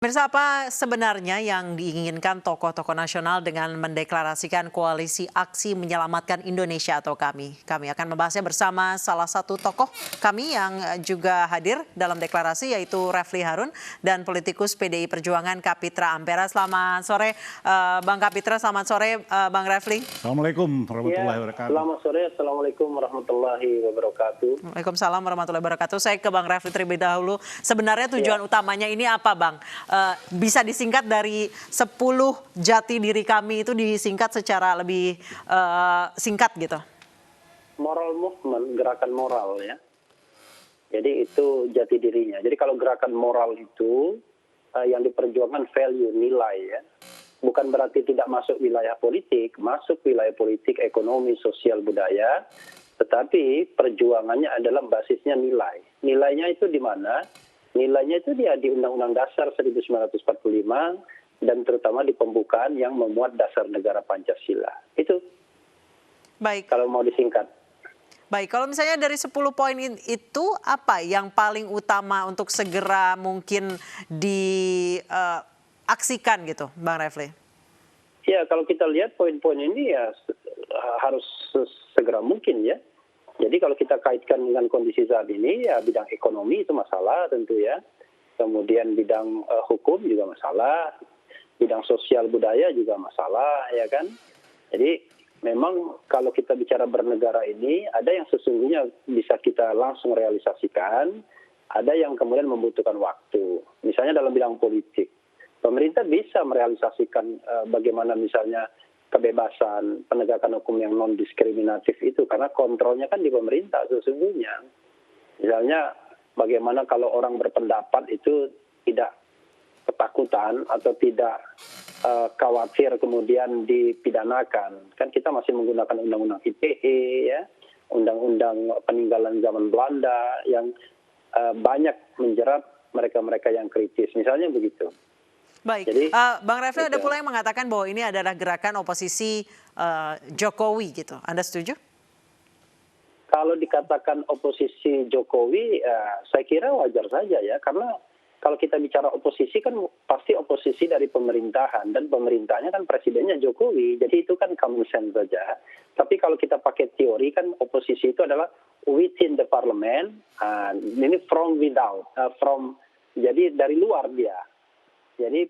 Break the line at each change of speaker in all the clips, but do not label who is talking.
Pemirsa, apa sebenarnya yang diinginkan tokoh-tokoh nasional dengan mendeklarasikan koalisi aksi menyelamatkan Indonesia atau kami? Kami akan membahasnya bersama salah satu tokoh kami yang juga hadir dalam deklarasi, yaitu Refly Harun dan politikus PDI Perjuangan Kapitra Ampera. Selamat sore Bang Kapitra, selamat sore Bang Refly.
Assalamualaikum warahmatullahi wabarakatuh.
Selamat sore, Assalamualaikum warahmatullahi wabarakatuh.
Waalaikumsalam warahmatullahi wabarakatuh. Saya ke Bang Refly terlebih dahulu. Sebenarnya tujuan utamanya ini apa, Bang? Bisa disingkat dari 10 jati diri kami, itu disingkat secara lebih singkat gitu.
Moral movement, gerakan moral ya. Jadi itu jati dirinya. Jadi kalau gerakan moral itu yang diperjuangkan value, nilai ya. Bukan berarti tidak masuk wilayah politik, masuk wilayah politik, ekonomi, sosial, budaya. Tetapi perjuangannya adalah basisnya nilai. Nilainya itu di mana? Nilainya itu dia di Undang-Undang Dasar 1945 dan terutama di pembukaan yang memuat dasar negara Pancasila. Itu.
Baik.
Kalau mau disingkat.
Baik, kalau misalnya dari 10 poin itu apa yang paling utama untuk segera mungkin diaksikan gitu, Bang Refly?
Ya, kalau kita lihat poin-poin ini ya harus segera mungkin ya. Jadi kalau kita kaitkan dengan kondisi saat ini, ya bidang ekonomi itu masalah tentu ya. Kemudian bidang hukum juga masalah, bidang sosial budaya juga masalah ya kan. Jadi memang kalau kita bicara bernegara ini, ada yang sesungguhnya bisa kita langsung realisasikan, ada yang kemudian membutuhkan waktu. Misalnya dalam bidang politik, pemerintah bisa merealisasikan bagaimana misalnya kebebasan, penegakan hukum yang non-diskriminatif itu, karena kontrolnya kan di pemerintah sesungguhnya. Misalnya bagaimana kalau orang berpendapat itu tidak ketakutan atau tidak khawatir kemudian dipidanakan. Kan kita masih menggunakan undang-undang ITE, ya, undang-undang peninggalan zaman Belanda yang banyak menjerat mereka-mereka yang kritis. Misalnya begitu.
Baik, jadi, Bang Refly ada pula yang mengatakan bahwa ini adalah gerakan oposisi Jokowi gitu. Anda setuju?
Kalau dikatakan oposisi Jokowi, saya kira wajar saja ya. Karena kalau kita bicara oposisi kan pasti oposisi dari pemerintahan. Dan pemerintahnya kan presidennya Jokowi. Jadi itu kan common sense saja. Tapi kalau kita pakai teori kan oposisi itu adalah within the parliament. Ini from without. Jadi dari luar dia. Jadi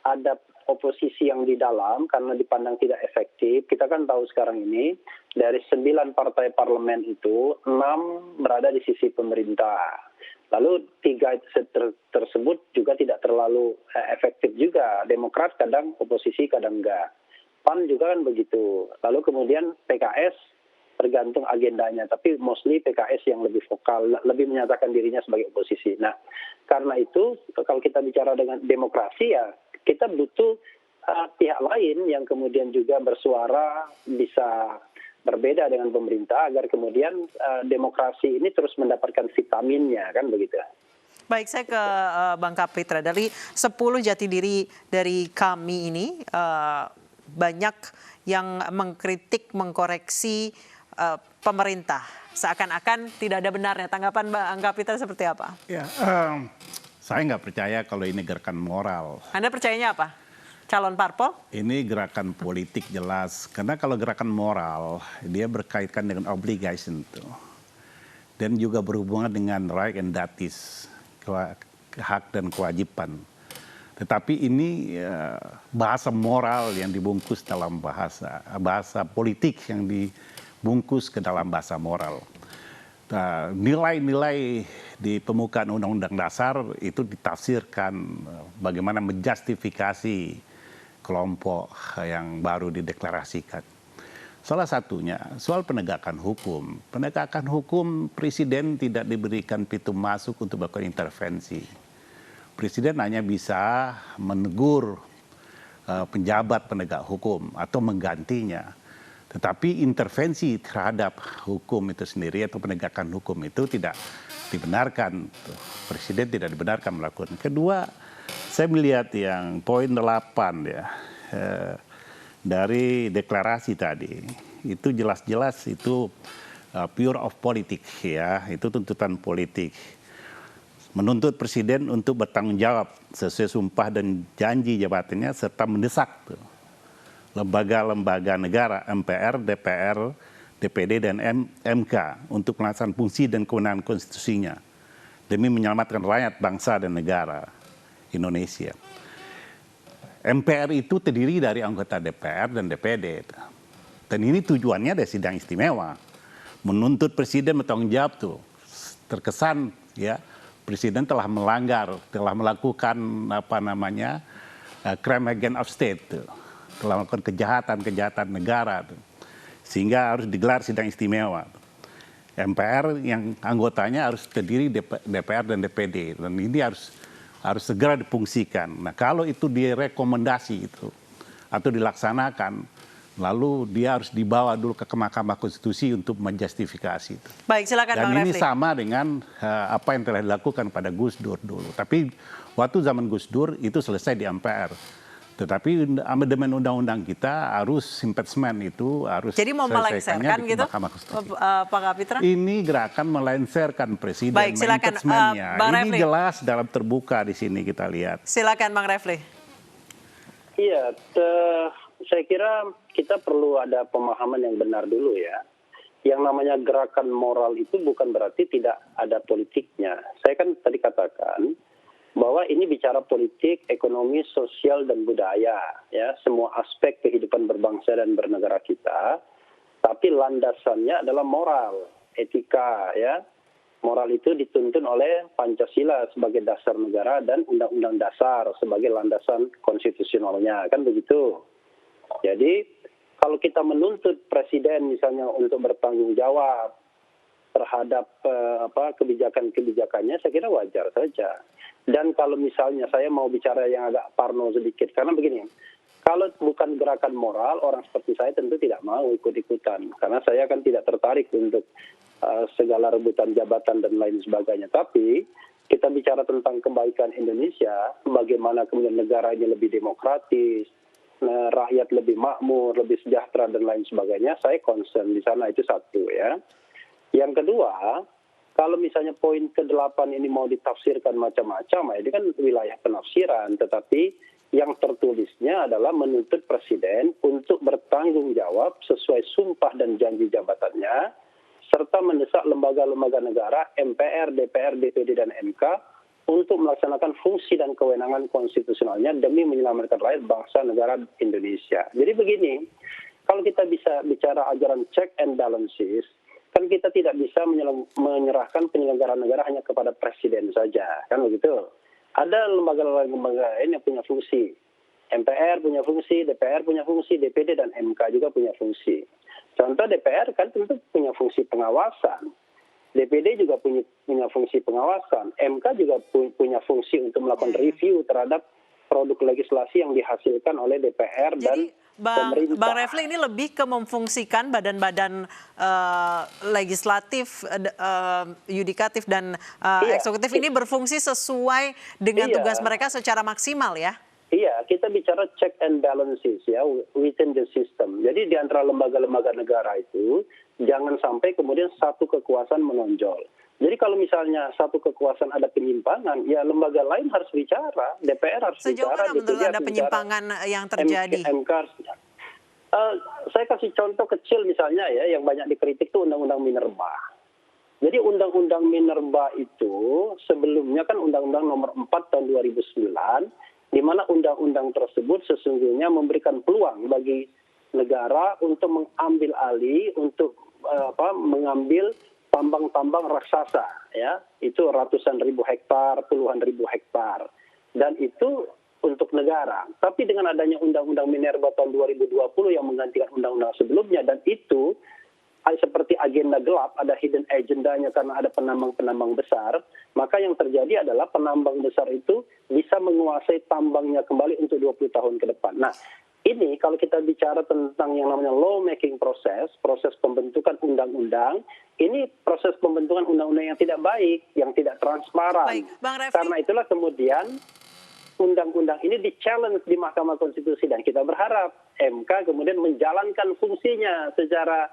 ada oposisi yang di dalam karena dipandang tidak efektif. Kita kan tahu sekarang ini dari 9 partai parlemen itu 6 berada di sisi pemerintah. Lalu 3 tersebut juga tidak terlalu efektif juga. Demokrat kadang oposisi kadang enggak. PAN juga kan begitu. Lalu kemudian PKS tergantung agendanya, tapi mostly PKS yang lebih vokal, lebih menyatakan dirinya sebagai oposisi. Nah, karena itu kalau kita bicara dengan demokrasi ya kita butuh pihak lain yang kemudian juga bersuara bisa berbeda dengan pemerintah agar kemudian demokrasi ini terus mendapatkan vitaminnya, kan begitu.
Baik, saya ke Bang Kapitra. Dari 10 jati diri dari kami ini banyak yang mengkritik, mengkoreksi pemerintah. Seakan-akan tidak ada benarnya. Tanggapan Bang Kapitra seperti apa?
Ya, saya nggak percaya kalau ini gerakan moral.
Anda percayanya apa? Calon parpol?
Ini gerakan politik jelas. Karena kalau gerakan moral, dia berkaitan dengan obligation tuh. Dan juga berhubungan dengan right and duties, hak dan kewajiban. Tetapi ini bahasa moral yang dibungkus dalam bahasa politik yang dibungkus ke dalam bahasa moral. Nilai-nilai di pembukaan Undang-Undang Dasar itu ditafsirkan bagaimana menjustifikasi kelompok yang baru dideklarasikan. Salah satunya soal penegakan hukum. Penegakan hukum presiden tidak diberikan pintu masuk untuk melakukan intervensi. Presiden hanya bisa menegur penjabat penegak hukum atau menggantinya. Tetapi intervensi terhadap hukum itu sendiri atau penegakan hukum itu tidak dibenarkan. Presiden tidak dibenarkan melakukan. Kedua, saya melihat yang poin 8 ya dari deklarasi tadi. Itu jelas-jelas itu pure of politik ya, itu tuntutan politik. menuntut presiden untuk bertanggung jawab sesuai sumpah dan janji jabatannya serta mendesak lembaga-lembaga negara MPR, DPR, DPD dan MK untuk melaksanakan fungsi dan kewenangan konstitusinya demi menyelamatkan rakyat, bangsa dan negara Indonesia. MPR itu terdiri dari anggota DPR dan DPD. Dan ini tujuannya dari sidang istimewa. Menuntut presiden bertanggung jawab tuh. Terkesan ya presiden telah melanggar, telah melakukan crime against of state tuh. Telah melakukan kejahatan negara tuh. Sehingga harus digelar sidang istimewa. MPR yang anggotanya harus terdiri DPR dan DPD. Dan ini harus segera difungsikan. Nah, kalau itu direkomendasi itu atau dilaksanakan, lalu dia harus dibawa dulu ke Mahkamah Konstitusi untuk menjustifikasi itu.
Baik, silakan
Dan
Bang
ini
Refli.
sama dengan apa yang telah dilakukan pada Gus Dur dulu. Tapi waktu zaman Gus Dur itu selesai di MPR. Tetapi amandemen undang-undang kita harus impeachment itu harus
Jadi mau melengsarkan gitu, Pak Kapitra?
Ini gerakan melengsarkan presiden,
Baik, silakan, Bang
ini
Refli.
jelas dalam terbuka di sini kita lihat.
Silakan Bang Refli.
Iya, saya kira kita perlu ada pemahaman yang benar dulu ya. Yang namanya gerakan moral itu bukan berarti tidak ada politiknya. Saya kan tadi katakan bahwa ini bicara politik, ekonomi, sosial, dan budaya, ya, semua aspek kehidupan berbangsa dan bernegara kita. Tapi landasannya adalah moral, etika, ya. Moral itu dituntun oleh Pancasila sebagai dasar negara dan Undang-Undang Dasar sebagai landasan konstitusionalnya, kan begitu. Jadi kalau kita menuntut presiden misalnya untuk bertanggung jawab terhadap kebijakan-kebijakannya, saya kira wajar saja. Dan kalau misalnya saya mau bicara yang agak parno sedikit, karena begini, kalau bukan gerakan moral, orang seperti saya tentu tidak mau ikut-ikutan. Karena saya kan tidak tertarik untuk segala rebutan jabatan dan lain sebagainya. Tapi kita bicara tentang kebaikan Indonesia, bagaimana kemudian negara ini lebih demokratis, rakyat lebih makmur, lebih sejahtera dan lain sebagainya, saya concern di sana, itu satu ya. Yang kedua, kalau misalnya poin ke-8 ini mau ditafsirkan macam-macam, ini kan wilayah penafsiran, tetapi yang tertulisnya adalah menuntut presiden untuk bertanggung jawab sesuai sumpah dan janji jabatannya, serta mendesak lembaga-lembaga negara, MPR, DPR, DPD, dan MK untuk melaksanakan fungsi dan kewenangan konstitusionalnya demi menyelamatkan rakyat, bangsa, negara Indonesia. Jadi begini, kalau kita bisa bicara ajaran check and balances, kan kita tidak bisa menyerahkan penyelenggaraan negara hanya kepada presiden saja, kan begitu. Ada lembaga-lembaga lain yang punya fungsi. MPR punya fungsi, DPR punya fungsi, DPD dan MK juga punya fungsi. Contoh DPR kan tentu punya fungsi pengawasan. DPD juga punya fungsi pengawasan. MK juga punya fungsi untuk melakukan review terhadap produk legislasi yang dihasilkan oleh DPR dan pemerintah.
Bang Refli, ini lebih ke memfungsikan badan-badan legislatif, yudikatif dan eksekutif ini berfungsi sesuai dengan tugas mereka secara maksimal ya?
Iya, kita bicara check and balances ya within the system. Jadi di antara lembaga-lembaga negara itu jangan sampai kemudian satu kekuasaan menonjol. Jadi kalau misalnya satu kekuasaan ada penyimpangan, ya lembaga lain harus bicara, DPR harus
Sejauh
bicara.
Sejauh mana menurut Anda penyimpangan yang terjadi?
MK saya kasih contoh kecil misalnya ya, yang banyak dikritik itu Undang-Undang Minerba. Jadi Undang-Undang Minerba itu sebelumnya kan Undang-Undang Nomor 4 Tahun 2009, di mana undang-undang tersebut sesungguhnya memberikan peluang bagi negara untuk mengambil alih, untuk mengambil tambang-tambang raksasa, ya, itu ratusan ribu hektar, puluhan ribu hektar, dan itu untuk negara. Tapi dengan adanya Undang-Undang Minerba tahun 2020 yang menggantikan undang-undang sebelumnya, dan itu seperti agenda gelap, ada hidden agendanya karena ada penambang-penambang besar, maka yang terjadi adalah penambang besar itu bisa menguasai tambangnya kembali untuk 20 tahun ke depan. Nah, ini kalau kita bicara tentang yang namanya law making proses pembentukan undang-undang, ini proses pembentukan undang-undang yang tidak baik, yang tidak transparan.
Baik, Bang Refli.
Karena itulah kemudian undang-undang ini di-challenge di Mahkamah Konstitusi, dan kita berharap MK kemudian menjalankan fungsinya secara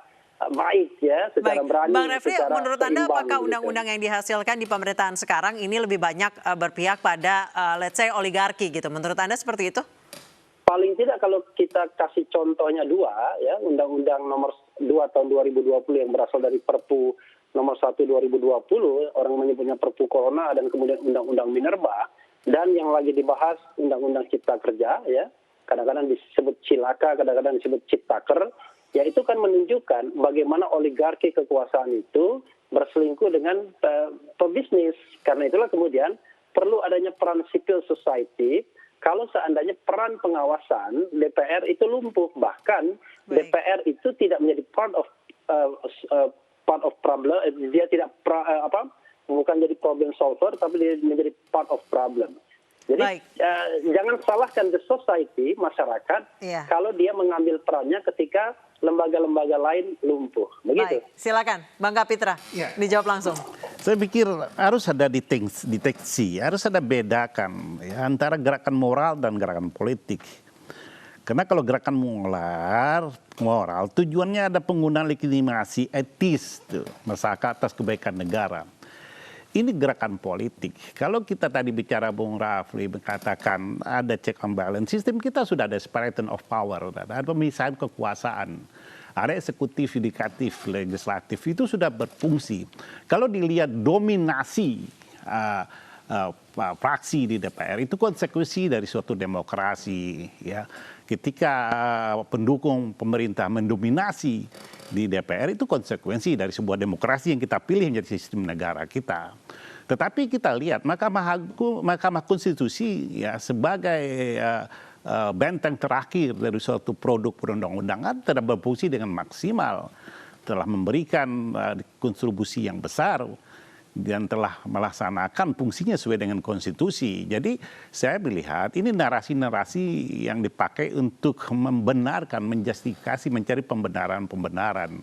baik ya, secara
Baik,
berani,
Bang Refli,
secara
menurut Anda
seimbang
apakah
gitu.
undang-undang yang dihasilkan di pemerintahan sekarang ini lebih banyak berpihak pada let's say oligarki gitu? Menurut Anda seperti itu?
Paling tidak kalau kita kasih contohnya dua, ya, Undang-Undang nomor 2 tahun 2020 yang berasal dari Perpu nomor 1 2020, orang menyebutnya Perpu Corona, dan kemudian Undang-Undang Minerba, dan yang lagi dibahas Undang-Undang Cipta Kerja, ya, kadang-kadang disebut Cilaka, kadang-kadang disebut Ciptaker, ya itu kan menunjukkan bagaimana oligarki kekuasaan itu berselingkuh dengan pebisnis. Karena itulah kemudian perlu adanya peran civil society. Kalau seandainya peran pengawasan DPR itu lumpuh, bahkan
Baik.
DPR itu tidak menjadi part of problem, dia tidak bukan jadi problem solver, tapi dia menjadi part of problem. Jadi jangan salahkan the society, masyarakat, kalau dia mengambil perannya ketika lembaga-lembaga lain lumpuh. Begitu.
Baik, silakan Bang Kapitra, dijawab langsung.
Saya pikir harus ada deteksi, harus ada bedakan ya, antara gerakan moral dan gerakan politik. Karena kalau gerakan moral tujuannya ada penggunaan legitimasi etis tuh, masyarakat atas kebaikan negara. Ini gerakan politik. Kalau kita tadi bicara Bung Rafli mengatakan ada check and balance, sistem kita sudah ada separation of power, ada pemisahan kekuasaan. Ada eksekutif, yudikatif, legislatif, itu sudah berfungsi. Kalau dilihat dominasi fraksi di DPR, itu konsekuensi dari suatu demokrasi. Ya. Ketika pendukung pemerintah mendominasi di DPR, itu konsekuensi dari sebuah demokrasi yang kita pilih menjadi sistem negara kita. Tetapi kita lihat Mahkamah Konstitusi ya sebagai benteng terakhir dari suatu produk perundang-undangan tidak berfungsi dengan maksimal, telah memberikan kontribusi yang besar dan telah melaksanakan fungsinya sesuai dengan konstitusi. Jadi saya melihat ini narasi-narasi yang dipakai untuk membenarkan, menjustifikasi, mencari pembenaran-pembenaran.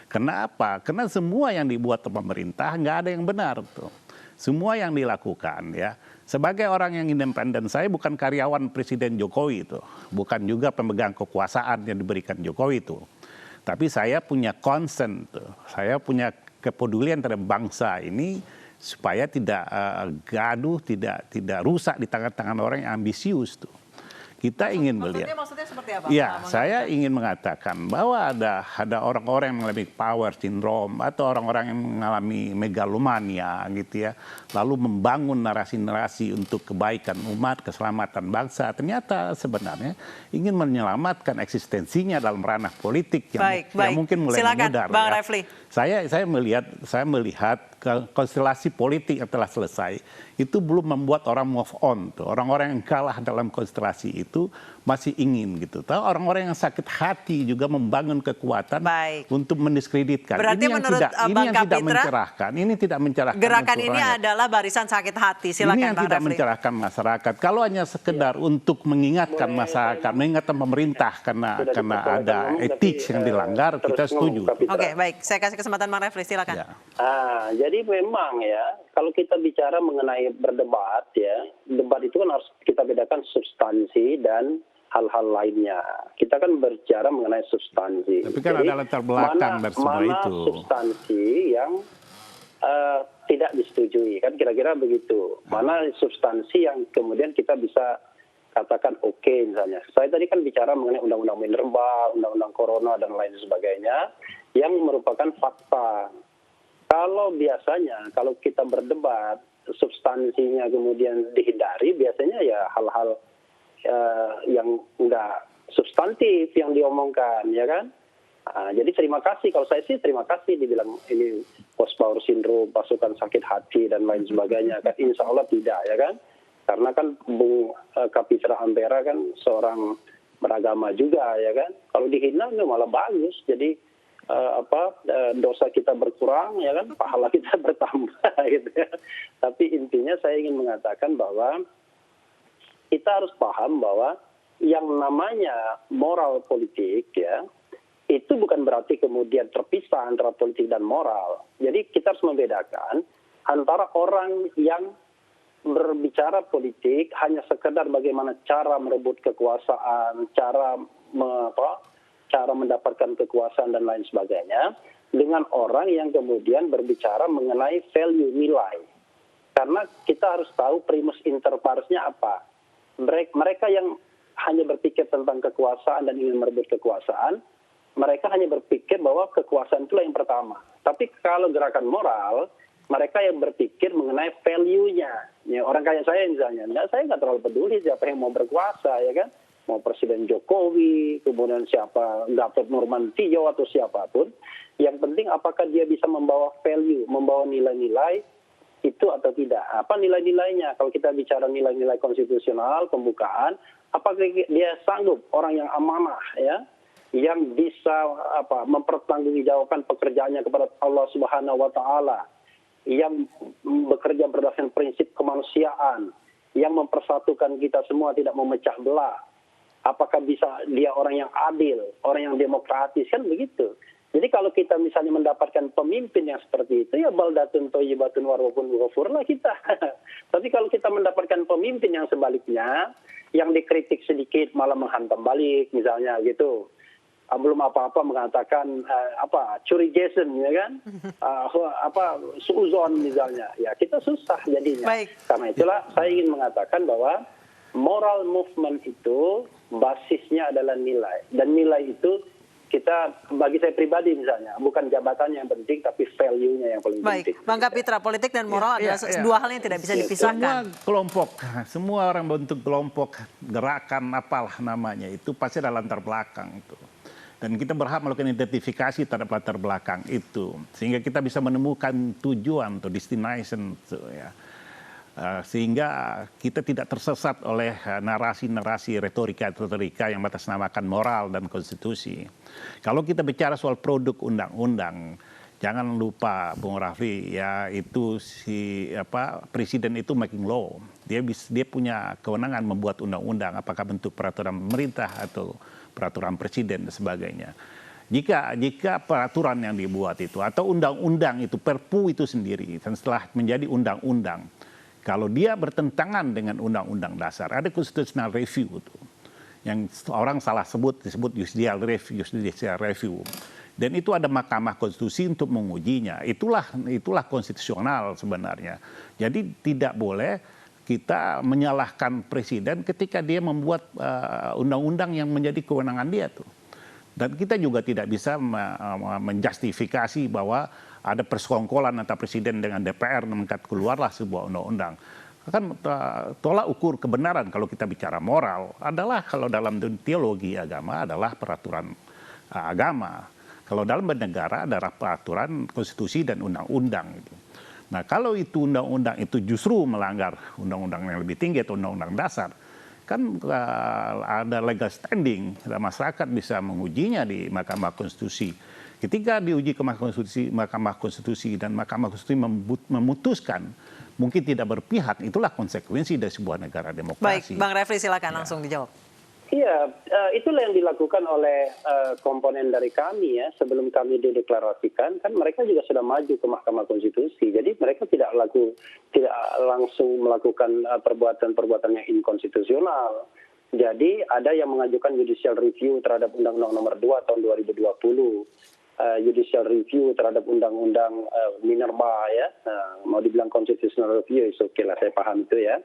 Kenapa? Karena semua yang dibuat pemerintah nggak ada yang benar tuh. Semua yang dilakukan ya. Sebagai orang yang independen, saya bukan karyawan Presiden Jokowi itu, bukan juga pemegang kekuasaan yang diberikan Jokowi itu. Tapi saya punya concern tuh. Saya punya kepedulian terhadap bangsa ini supaya tidak gaduh, tidak rusak di tangan-tangan orang yang ambisius tuh. Kita ingin melihat.
Maksudnya seperti apa?
Ya, saya ingin mengatakan bahwa ada orang-orang yang mengalami power syndrome atau orang-orang yang mengalami megalomania gitu ya, lalu membangun narasi-narasi untuk kebaikan umat, keselamatan bangsa. Ternyata sebenarnya ingin menyelamatkan eksistensinya dalam ranah politik yang mungkin mulai memudar.
Bang Refli.
Saya melihat konstelasi politik yang telah selesai itu belum membuat orang move on tuh. Orang-orang yang kalah dalam konstelasi itu masih ingin gitu. Tahu orang-orang yang sakit hati juga membangun kekuatan untuk mendiskreditkan.
Berarti
ini yang tidak mencerahkan. Ini tidak mencerahkan.
Gerakan ini adalah barisan sakit hati. Silakan
ini yang
Bang
tidak
Refli.
mencerahkan masyarakat. Kalau hanya sekedar untuk mengingatkan masyarakat, mengingatkan pemerintah karena ada etik yang dilanggar, kita setuju.
Oke, baik. Saya kasih kesempatan Bang Refli, silakan.
Ya.
Jadi memang ya, kalau kita bicara mengenai berdebat ya, debat itu kan harus kita bedakan substansi dan hal-hal lainnya. Kita kan berbicara mengenai substansi.
Tapi kan ada latar belakang dari semua itu.
Mana substansi yang tidak disetujui, kan kira-kira begitu. Mana substansi yang kemudian kita bisa katakan oke misalnya. Saya tadi kan bicara mengenai undang-undang Minerba, undang-undang Corona dan lain sebagainya yang merupakan fakta. Kalau biasanya kalau kita berdebat substansinya kemudian dihindari, biasanya ya hal-hal yang enggak substantif yang diomongkan, ya kan? Jadi terima kasih, kalau saya sih terima kasih dibilang ini post power syndrome, pasukan sakit hati dan lain sebagainya. Kan insya Allah tidak, ya kan? Karena kan Bung Kapitra Ampera kan seorang beragama juga, ya kan? Kalau dihina malah bagus, jadi dosa kita berkurang, ya kan, pahala kita bertambah gitu ya. Tapi intinya saya ingin mengatakan bahwa kita harus paham bahwa yang namanya moral politik ya, itu bukan berarti kemudian terpisah antara politik dan moral. Jadi kita harus membedakan antara orang yang berbicara politik hanya sekedar bagaimana cara merebut kekuasaan, cara cara mendapatkan kekuasaan dan lain sebagainya, dengan orang yang kemudian berbicara mengenai value nilai. Karena kita harus tahu primus inter pares-nya apa. Mereka yang hanya berpikir tentang kekuasaan dan ingin merebut kekuasaan, mereka hanya berpikir bahwa kekuasaan itulah yang pertama. Tapi kalau gerakan moral, mereka yang berpikir mengenai value-nya. Ya, orang kayak saya misalnya, saya nggak terlalu peduli siapa yang mau berkuasa, ya kan? Mau Presiden Jokowi, kemudian siapa, Gatot Nurmantio atau siapapun. Yang penting apakah dia bisa membawa value, membawa nilai-nilai itu atau tidak. Apa nilai-nilainya? Kalau kita bicara nilai-nilai konstitusional, pembukaan, apakah dia sanggup orang yang amanah, ya, yang bisa mempertanggungjawabkan pekerjaannya kepada Allah Subhanahu wa Ta'ala, yang bekerja berdasarkan prinsip kemanusiaan, yang mempersatukan kita semua, tidak memecah belah. Apakah bisa dia orang yang adil, orang yang demokratis, kan begitu. Jadi kalau kita misalnya mendapatkan pemimpin yang seperti itu, ya baldatun thayyibatun warwahun ghafur lah kita. Tapi kalau kita mendapatkan pemimpin yang sebaliknya, yang dikritik sedikit malah menghantam balik, misalnya gitu. Belum apa-apa mengatakan curi Jason, ya kan? Suuzon misalnya. Ya kita susah jadinya.
Baik.
Karena itulah saya ingin mengatakan bahwa moral movement itu basisnya adalah nilai. Dan nilai itu bagi saya pribadi misalnya, bukan jabatannya yang penting, tapi value-nya yang paling penting.
Baik, Bang Kapitra, politik dan moral adalah dua hal yang tidak bisa dipisahkan.
Semua kelompok, semua orang bentuk kelompok, gerakan apalah namanya, itu pasti ada latar belakang itu. Dan kita berhak melakukan identifikasi terhadap latar belakang itu. Sehingga kita bisa menemukan tujuan atau destination. Ya. Sehingga kita tidak tersesat oleh narasi-narasi retorika yang mengatasnamakan moral dan konstitusi. Kalau kita bicara soal produk undang-undang, jangan lupa Bung Raffi, ya itu presiden itu making law. Dia punya kewenangan membuat undang-undang, apakah bentuk peraturan pemerintah atau peraturan presiden dan sebagainya. Jika peraturan yang dibuat itu atau undang-undang itu, perpu itu sendiri, dan setelah menjadi undang-undang, kalau dia bertentangan dengan undang-undang dasar, ada constitutional review itu, yang orang salah disebut judicial review. Dan itu ada Mahkamah Konstitusi untuk mengujinya. Itulah konstitusional sebenarnya. Jadi tidak boleh kita menyalahkan presiden ketika dia membuat undang-undang yang menjadi kewenangan dia tuh. Dan kita juga tidak bisa menjustifikasi bahwa ada persekongkolan antara presiden dengan DPR mengangkat keluarlah sebuah undang-undang. Kan tolak ukur kebenaran kalau kita bicara moral adalah kalau dalam teologi agama adalah peraturan agama. Kalau dalam bernegara adalah peraturan konstitusi dan undang-undang. Nah kalau itu undang-undang itu justru melanggar undang-undang yang lebih tinggi atau undang-undang dasar, kan ada legal standing, masyarakat bisa mengujinya di Mahkamah Konstitusi. Ketika diuji ke Mahkamah Konstitusi dan Mahkamah Konstitusi memutuskan mungkin tidak berpihak, itulah konsekuensi dari sebuah negara demokrasi.
Baik, Bang Refli silakan langsung dijawab.
Iya, itulah yang dilakukan oleh komponen dari kami ya, sebelum kami dideklarasikan, kan mereka juga sudah maju ke Mahkamah Konstitusi. Jadi mereka tidak langsung melakukan perbuatan-perbuatan yang inkonstitusional. Jadi ada yang mengajukan judicial review terhadap Undang-Undang Nomor 2 tahun 2020. Judicial review terhadap Undang-Undang Minerba ya, mau dibilang constitutional review, oke lah, saya paham itu ya.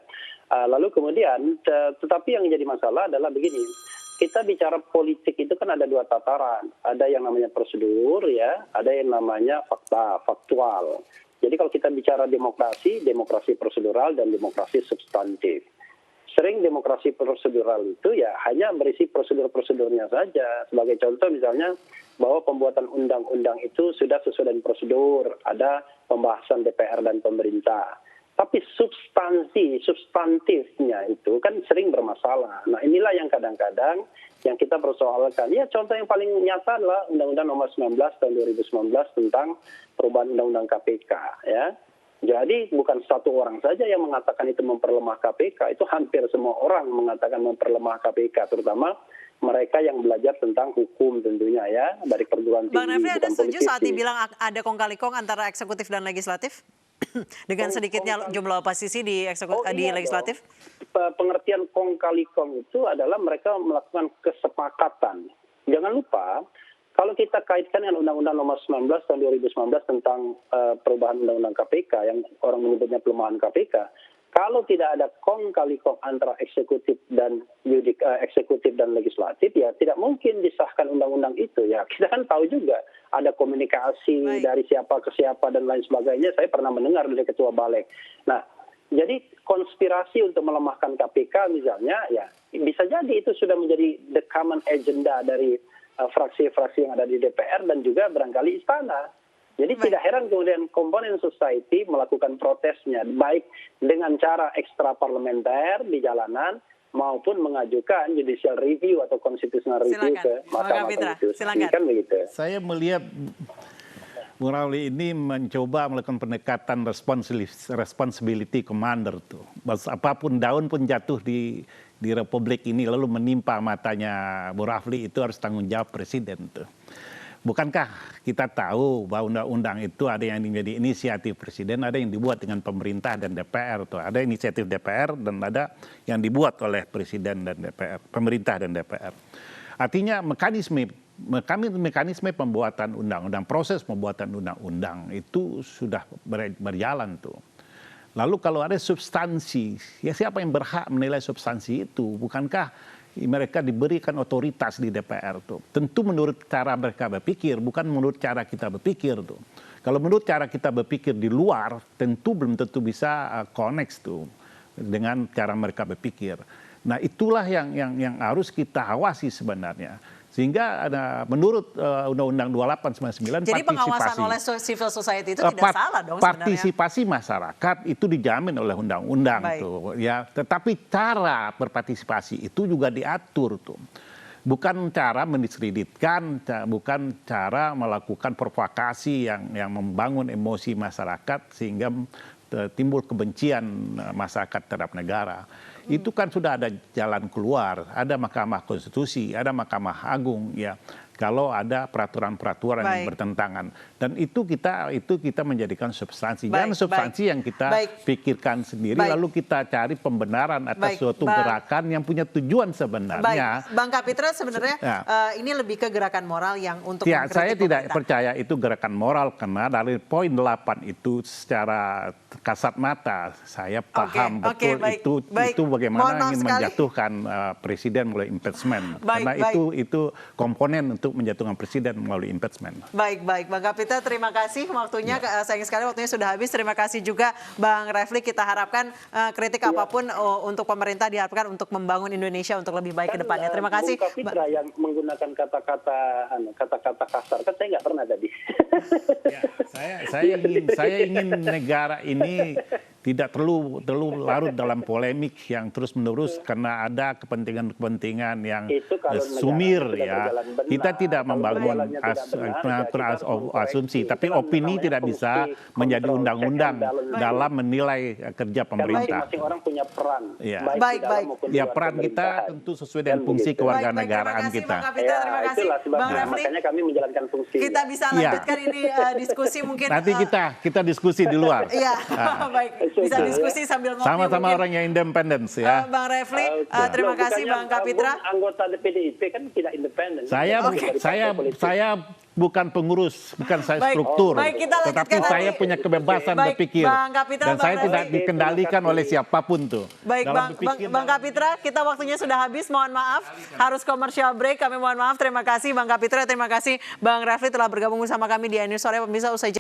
Lalu kemudian, tetapi yang jadi masalah adalah begini, kita bicara politik itu kan ada dua tataran, ada yang namanya prosedur ya, ada yang namanya faktual. Jadi kalau kita bicara demokrasi prosedural dan demokrasi substantif. Sering demokrasi prosedural itu ya hanya berisi prosedur-prosedurnya saja. Sebagai contoh misalnya bahwa pembuatan undang-undang itu sudah sesuai dengan prosedur, ada pembahasan DPR dan pemerintah. Tapi substantifnya itu kan sering bermasalah. Nah inilah yang kadang-kadang yang kita persoalkan. Ya contoh yang paling nyata adalah Undang-Undang Nomor 19 tahun 2019 tentang perubahan Undang-Undang KPK ya. Jadi bukan satu orang saja yang mengatakan itu memperlemah KPK, itu hampir semua orang mengatakan memperlemah KPK, terutama mereka yang belajar tentang hukum tentunya ya, dari perguruan tinggi.
Bang Refli, ada setuju
politisi.
saat dibilang ada kong kali kong antara eksekutif dan legislatif? Dengan sedikitnya jumlah oposisi di legislatif?
Pengertian kong kali kong itu adalah mereka melakukan kesepakatan jangan lupa kalau kita kaitkan dengan Undang-Undang Nomor 19 tahun 2019 tentang perubahan Undang-Undang KPK yang orang menyebutnya pelemahan KPK, kalau tidak ada kong kali kong antara eksekutif dan legislatif, ya tidak mungkin disahkan undang-undang itu. Ya kita kan tahu juga ada komunikasi dari siapa ke siapa dan lain sebagainya. Saya pernah mendengar dari Ketua Balik. Nah, jadi konspirasi untuk melemahkan KPK misalnya, ya bisa jadi itu sudah menjadi the common agenda dari fraksi-fraksi yang ada di DPR dan juga barangkali istana. Jadi tidak heran kemudian komponen society melakukan protesnya, baik dengan cara ekstra parlementer di jalanan maupun mengajukan judicial review atau constitutional review ke Mahkamah Konstitusi. Kan begitu.
Saya melihat Bung Rafli ini mencoba melakukan pendekatan responsibility commander tuh. Apapun daun pun jatuh di Republik ini lalu menimpa matanya Bung Rafli, itu harus tanggung jawab presiden tuh. Bukankah kita tahu bahwa undang-undang itu ada yang menjadi inisiatif presiden, ada yang dibuat dengan pemerintah dan DPR tuh. Ada inisiatif DPR dan ada yang dibuat oleh presiden dan DPR, pemerintah dan DPR. Artinya mekanisme pembuatan undang-undang, proses pembuatan undang-undang itu sudah berjalan tuh. Lalu kalau ada substansi, ya siapa yang berhak menilai substansi itu? Bukankah mereka diberikan otoritas di DPR tuh? Tentu menurut cara mereka berpikir, bukan menurut cara kita berpikir tuh. Kalau menurut cara kita berpikir di luar, tentu belum tentu bisa connect tuh dengan cara mereka berpikir. Nah itulah yang harus kita awasi sebenarnya. Sehingga ada menurut Undang-Undang 2899
jadi pengawasan oleh civil society itu tidak salah dong sebenarnya.
Partisipasi masyarakat itu dijamin oleh undang-undang tuh ya, tetapi cara berpartisipasi itu juga diatur tuh. Bukan cara mendiskreditkan, bukan cara melakukan provokasi yang membangun emosi masyarakat sehingga timbul kebencian masyarakat terhadap negara. Itu kan sudah ada jalan keluar, ada Mahkamah Konstitusi, ada Mahkamah Agung ya. Kalau ada peraturan-peraturan yang bertentangan, dan itu kita menjadikan substansi, jangan substansi yang kita pikirkan sendiri lalu kita cari pembenaran atas suatu gerakan yang punya tujuan sebenarnya.
Bang Kapitra sebenarnya ini lebih ke gerakan moral yang untuk
mengkritik pemerintah. Saya tidak percaya itu gerakan moral karena dari poin 8 itu secara kasat mata saya paham betul itu bagaimana ingin menjatuhkan presiden melalui impeachment. Karena itu komponen untuk menjatuhkan presiden melalui impeachment.
Baik, Bang Kapitra, terima kasih waktunya. Sayang sekali waktunya sudah habis. Terima kasih juga Bang Refli. Kita harapkan kritik apapun untuk pemerintah diharapkan untuk membangun Indonesia untuk lebih baik ke depannya. Terima kasih.
Bung Kapitra yang menggunakan kata-kata kasar, kan saya nggak pernah tadi.
Ya, saya ingin negara ini tidak terlalu larut dalam polemik yang terus-menerus karena ada kepentingan-kepentingan yang sumir ya. Kita tidak membangun asumsi, tapi opini tidak bisa menjadi undang-undang dalam menilai kerja pemerintah.
Masing-masing orang punya peran.
Ya. Ya, peran kita tentu sesuai dengan fungsi kewarganegaraan kita.
Terima kasih, Bang Refli.
Makanya kami menjalankan fungsi.
Kita bisa lanjutkan ini diskusi mungkin.
Nanti kita diskusi di luar.
Iya, baik. Bisa diskusi sambil ngopi.
Sama-sama orang yang independen ya.
Bang Refli, terima kasih Bang Kapitra.
Anggota PDIP kan tidak independen.
Saya bukan pengurus, bukan saya struktur. Tetapi saya punya kebebasan berpikir. Dan saya tidak dikendalikan oleh siapapun tuh.
Baik, Bang Kapitra, kita waktunya sudah habis. Mohon maaf, harus commercial break. Kami mohon maaf. Terima kasih Bang Kapitra, terima kasih Bang Refli telah bergabung bersama kami di iNews Sore. Pemirsa, usai